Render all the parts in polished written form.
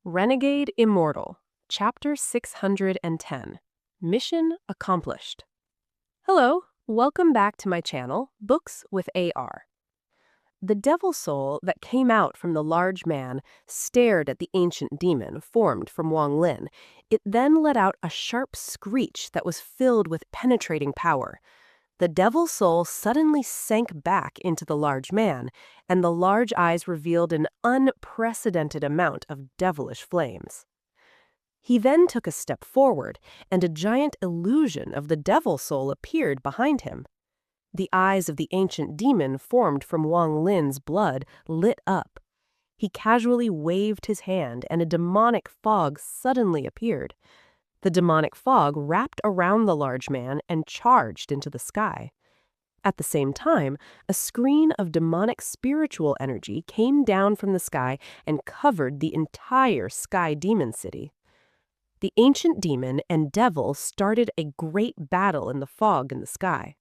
Renegade Immortal, Chapter 610. Mission Accomplished. Hello, welcome back to my channel, Books with AR. The devil soul that came out from the large man stared at the ancient demon formed from Wang Lin. It then let out a sharp screech that was filled with penetrating power. The devil soul suddenly sank back into the large man, and the large eyes revealed an unprecedented amount of devilish flames. He then took a step forward, and a giant illusion of the devil soul appeared behind him. The eyes of the ancient demon formed from Wang Lin's blood lit up. He casually waved his hand, and a demonic fog suddenly appeared. The demonic fog wrapped around the large man and charged into the sky. At the same time, a screen of demonic spiritual energy came down from the sky and covered the entire sky demon city. The ancient demon and devil started a great battle in the fog in the sky.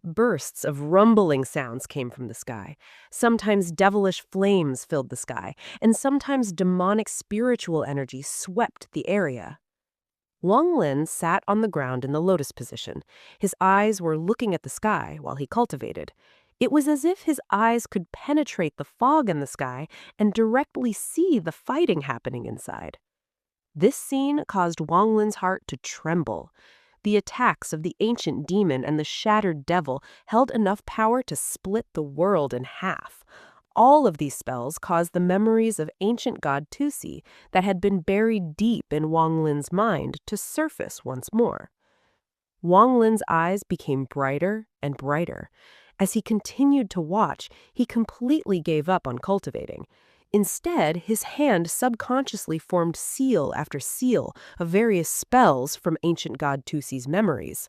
Bursts of rumbling sounds came from the sky. Sometimes devilish flames filled the sky, and sometimes demonic spiritual energy swept the area. Wang Lin sat on the ground in the lotus position. His eyes were looking at the sky while he cultivated. It was as if his eyes could penetrate the fog in the sky and directly see the fighting happening inside. This scene caused Wang Lin's heart to tremble. The attacks of the ancient demon and the shattered devil held enough power to split the world in half. All of these spells caused the memories of ancient god Tusi that had been buried deep in Wang Lin's mind to surface once more. Wang Lin's eyes became brighter and brighter. As he continued to watch, he completely gave up on cultivating. Instead, his hand subconsciously formed seal after seal of various spells from ancient god Tusi's memories.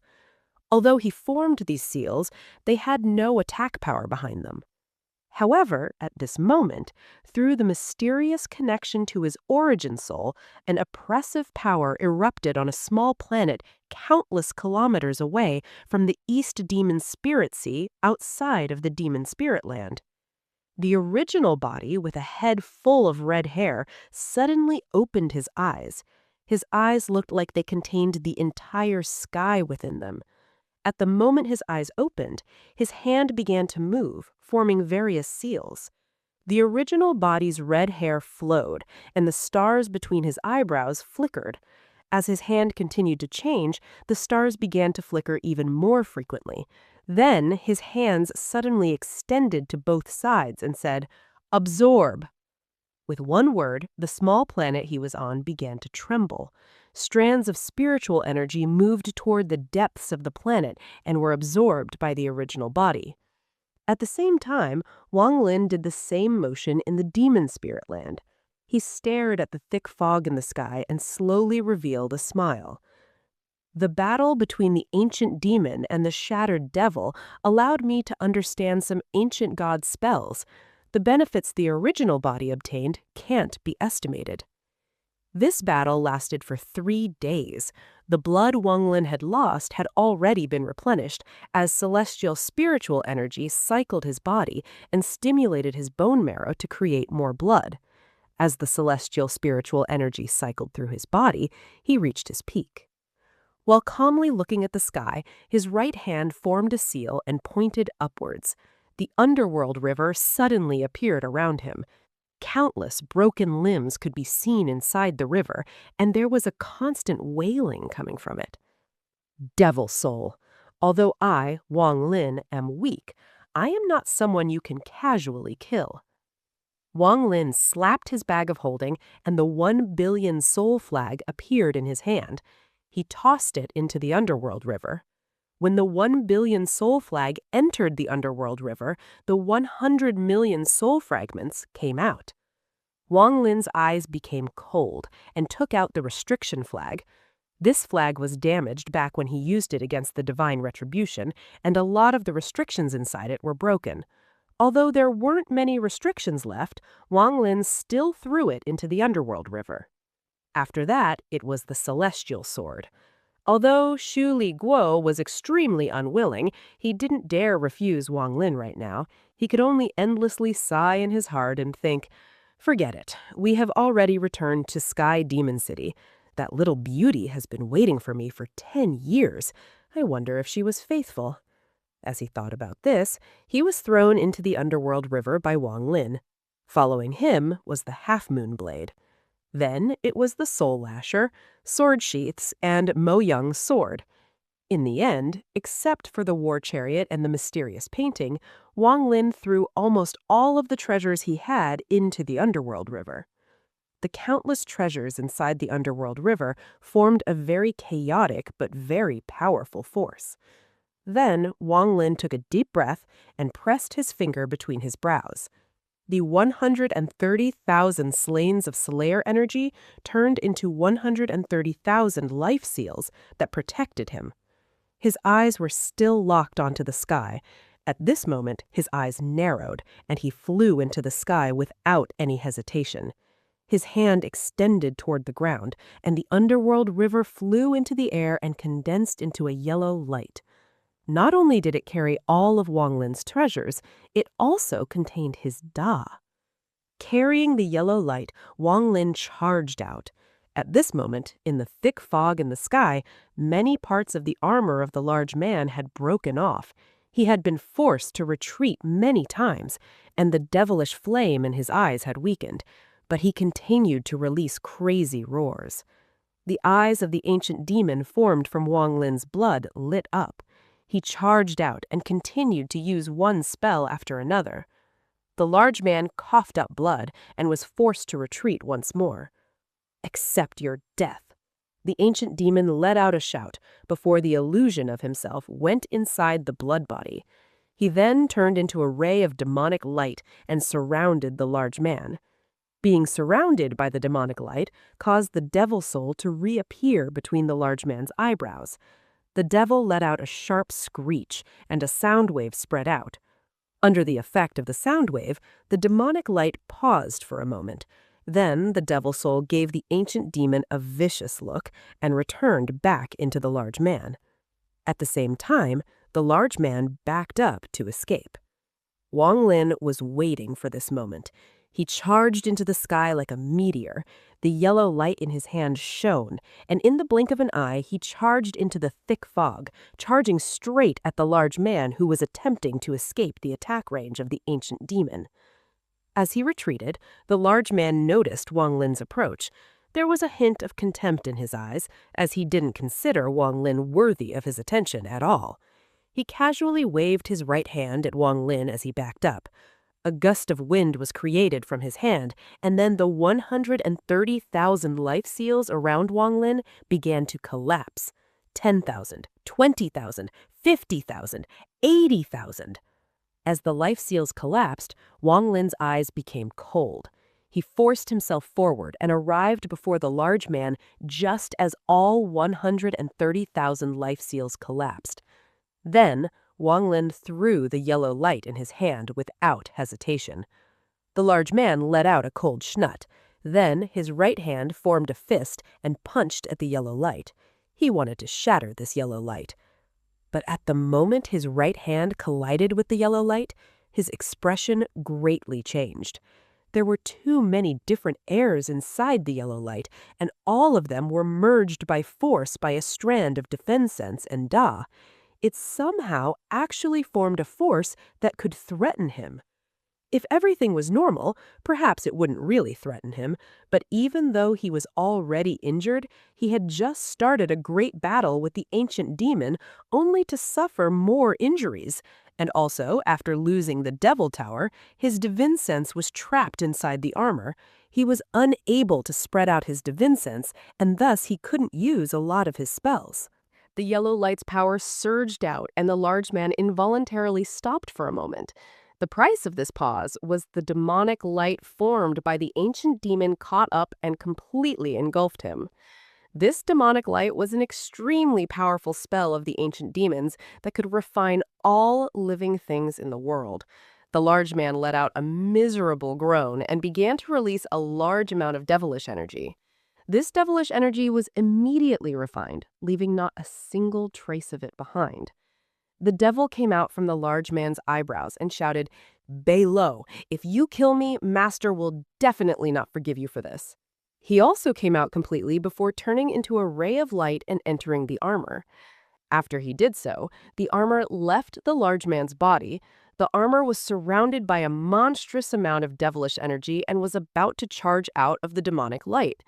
Although he formed these seals, they had no attack power behind them. However, at this moment, through the mysterious connection to his origin soul, an oppressive power erupted on a small planet countless kilometers away from the East Demon Spirit Sea outside of the Demon Spirit Land. The original body, with a head full of red hair, suddenly opened his eyes. His eyes looked like they contained the entire sky within them. At the moment his eyes opened, his hand began to move, forming various seals. The original body's red hair flowed, and the stars between his eyebrows flickered. As his hand continued to change, the stars began to flicker even more frequently. Then his hands suddenly extended to both sides and said, "Absorb." With one word, the small planet he was on began to tremble. Strands of spiritual energy moved toward the depths of the planet and were absorbed by the original body. At the same time, Wang Lin did the same motion in the demon spirit land. He stared at the thick fog in the sky and slowly revealed a smile. The battle between the ancient demon and the shattered devil allowed me to understand some ancient god spells. The benefits the original body obtained can't be estimated. This battle lasted for 3 days. The blood Wang Lin had lost had already been replenished, as celestial spiritual energy cycled his body and stimulated his bone marrow to create more blood. As the celestial spiritual energy cycled through his body, he reached his peak. While calmly looking at the sky, his right hand formed a seal and pointed upwards. The Underworld river suddenly appeared around him. Countless broken limbs could be seen inside the river, and there was a constant wailing coming from it. Devil soul! Although I, Wang Lin, am weak, I am not someone you can casually kill. Wang Lin slapped his bag of holding, and the 1 billion soul flag appeared in his hand. He tossed it into the Underworld river. When the 1 billion soul flag entered the Underworld river, the 100 million soul fragments came out. Wang Lin's eyes became cold and took out the restriction flag. This flag was damaged back when he used it against the divine retribution, and a lot of the restrictions inside it were broken. Although there weren't many restrictions left, Wang Lin still threw it into the Underworld river. After that, it was the celestial sword. Although Xu Li Guo was extremely unwilling, he didn't dare refuse Wang Lin right now. He could only endlessly sigh in his heart and think, Forget it. We have already returned to Sky Demon City. That little beauty has been waiting for me for 10 years. I wonder if she was faithful. As he thought about this, he was thrown into the Underworld River by Wang Lin. Following him was the Half-Moon Blade. Then it was the Soul Lasher, Sword Sheaths, and Mo Young's sword. In the end, except for the war chariot and the mysterious painting, Wang Lin threw almost all of the treasures he had into the Underworld River. The countless treasures inside the Underworld River formed a very chaotic but very powerful force. Then Wang Lin took a deep breath and pressed his finger between his brows. The 130,000 slains of Slayer energy turned into 130,000 life seals that protected him. His eyes were still locked onto the sky. At this moment, his eyes narrowed, and he flew into the sky without any hesitation. His hand extended toward the ground, and the Underworld River flew into the air and condensed into a yellow light. Not only did it carry all of Wang Lin's treasures, it also contained his Da. Carrying the yellow light, Wang Lin charged out. At this moment, in the thick fog in the sky, many parts of the armor of the large man had broken off. He had been forced to retreat many times, and the devilish flame in his eyes had weakened, but he continued to release crazy roars. The eyes of the ancient demon formed from Wang Lin's blood lit up. He charged out and continued to use one spell after another. The large man coughed up blood and was forced to retreat once more. "Accept your death." The ancient demon let out a shout before the illusion of himself went inside the blood body. He then turned into a ray of demonic light and surrounded the large man. Being surrounded by the demonic light caused the devil soul to reappear between the large man's eyebrows. The devil let out a sharp screech, and a sound wave spread out. Under the effect of the sound wave, the demonic light paused for a moment. Then the devil soul gave the ancient demon a vicious look and returned back into the large man. At the same time, the large man backed up to escape. Wang Lin was waiting for this moment. He charged into the sky like a meteor. The yellow light in his hand shone, and in the blink of an eye he charged into the thick fog, charging straight at the large man who was attempting to escape the attack range of the ancient demon. As he retreated, the large man noticed Wang Lin's approach. There was a hint of contempt in his eyes, as he didn't consider Wang Lin worthy of his attention at all. He casually waved his right hand at Wang Lin as he backed up. A gust of wind was created from his hand, and then the 130,000 life seals around Wang Lin began to collapse. 10,000, 20,000, 50,000, 80,000. As the life seals collapsed, Wang Lin's eyes became cold. He forced himself forward and arrived before the large man just as all 130,000 life seals collapsed. Then, Wang Lin threw the yellow light in his hand without hesitation. The large man let out a cold schnut. Then his right hand formed a fist and punched at the yellow light. He wanted to shatter this yellow light. But at the moment his right hand collided with the yellow light, his expression greatly changed. There were too many different airs inside the yellow light, and all of them were merged by force by a strand of defense sense and Da. It somehow actually formed a force that could threaten him. If everything was normal, perhaps it wouldn't really threaten him, but even though he was already injured, he had just started a great battle with the ancient demon only to suffer more injuries. And also, after losing the Devil Tower, his divine sense was trapped inside the armor. He was unable to spread out his divine sense, and thus he couldn't use a lot of his spells. The yellow light's power surged out, and the large man involuntarily stopped for a moment. The price of this pause was the demonic light formed by the ancient demon caught up and completely engulfed him. This demonic light was an extremely powerful spell of the ancient demons that could refine all living things in the world. The large man let out a miserable groan and began to release a large amount of devilish energy. This devilish energy was immediately refined, leaving not a single trace of it behind. The devil came out from the large man's eyebrows and shouted, "Bay low. If you kill me, Master will definitely not forgive you for this." He also came out completely before turning into a ray of light and entering the armor. After he did so, the armor left the large man's body. The armor was surrounded by a monstrous amount of devilish energy and was about to charge out of the demonic light.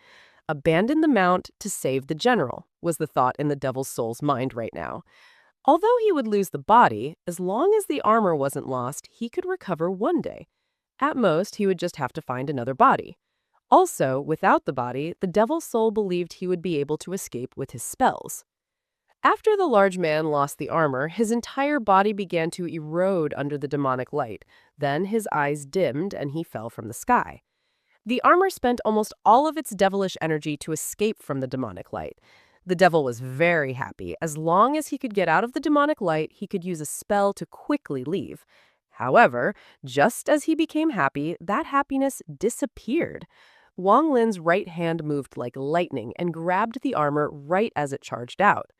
Abandon the mount to save the general, was the thought in the devil's soul's mind right now. Although he would lose the body, as long as the armor wasn't lost, he could recover one day. At most, he would just have to find another body. Also, without the body, the devil's soul believed he would be able to escape with his spells. After the large man lost the armor, his entire body began to erode under the demonic light. Then his eyes dimmed and he fell from the sky. The armor spent almost all of its devilish energy to escape from the demonic light. The devil was very happy. As long as he could get out of the demonic light, he could use a spell to quickly leave. However, just as he became happy, that happiness disappeared. Wang Lin's right hand moved like lightning and grabbed the armor right as it charged out.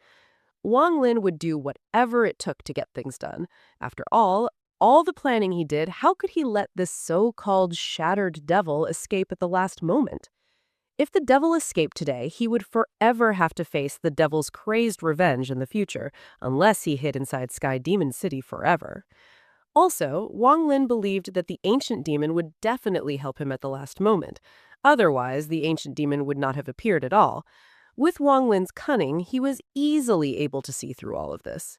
Wang Lin would do whatever it took to get things done. After all the planning he did, how could he let this so-called shattered devil escape at the last moment? If the devil escaped today, he would forever have to face the devil's crazed revenge in the future, unless he hid inside Sky Demon City forever. Also, Wang Lin believed that the ancient demon would definitely help him at the last moment. Otherwise, the ancient demon would not have appeared at all. With Wang Lin's cunning, he was easily able to see through all of this.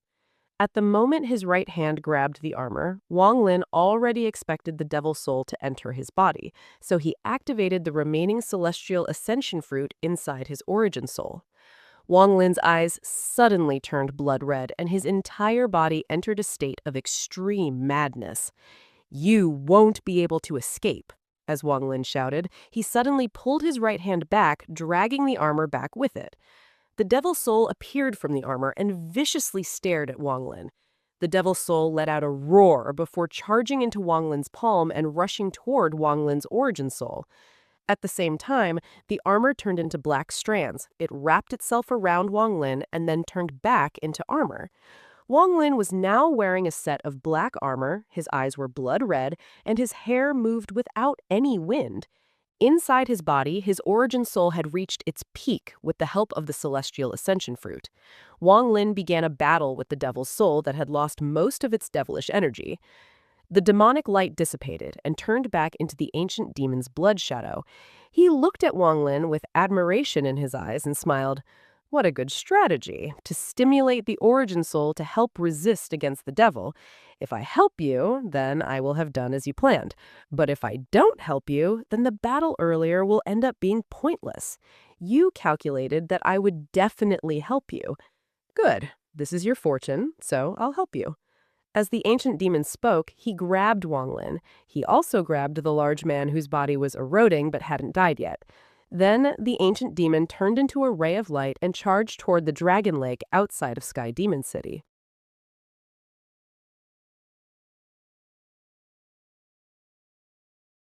At the moment his right hand grabbed the armor, Wang Lin already expected the devil's soul to enter his body, so he activated the remaining celestial ascension fruit inside his origin soul. Wang Lin's eyes suddenly turned blood red, and his entire body entered a state of extreme madness. "You won't be able to escape," as Wang Lin shouted. He suddenly pulled his right hand back, dragging the armor back with it. The devil's soul appeared from the armor and viciously stared at Wang Lin. The devil's soul let out a roar before charging into Wang Lin's palm and rushing toward Wang Lin's origin soul. At the same time, the armor turned into black strands. It wrapped itself around Wang Lin and then turned back into armor. Wang Lin was now wearing a set of black armor, his eyes were blood red, and his hair moved without any wind. Inside his body, his origin soul had reached its peak with the help of the celestial ascension fruit. Wang Lin began a battle with the devil's soul that had lost most of its devilish energy. The demonic light dissipated and turned back into the ancient demon's blood shadow. He looked at Wang Lin with admiration in his eyes and smiled. "What a good strategy, to stimulate the origin soul to help resist against the devil. If I help you, then I will have done as you planned. But if I don't help you, then the battle earlier will end up being pointless. You calculated that I would definitely help you. Good, this is your fortune, so I'll help you." As the ancient demon spoke, he grabbed Wang Lin. He also grabbed the large man whose body was eroding but hadn't died yet. Then the ancient demon turned into a ray of light and charged toward the dragon lake outside of Sky Demon City.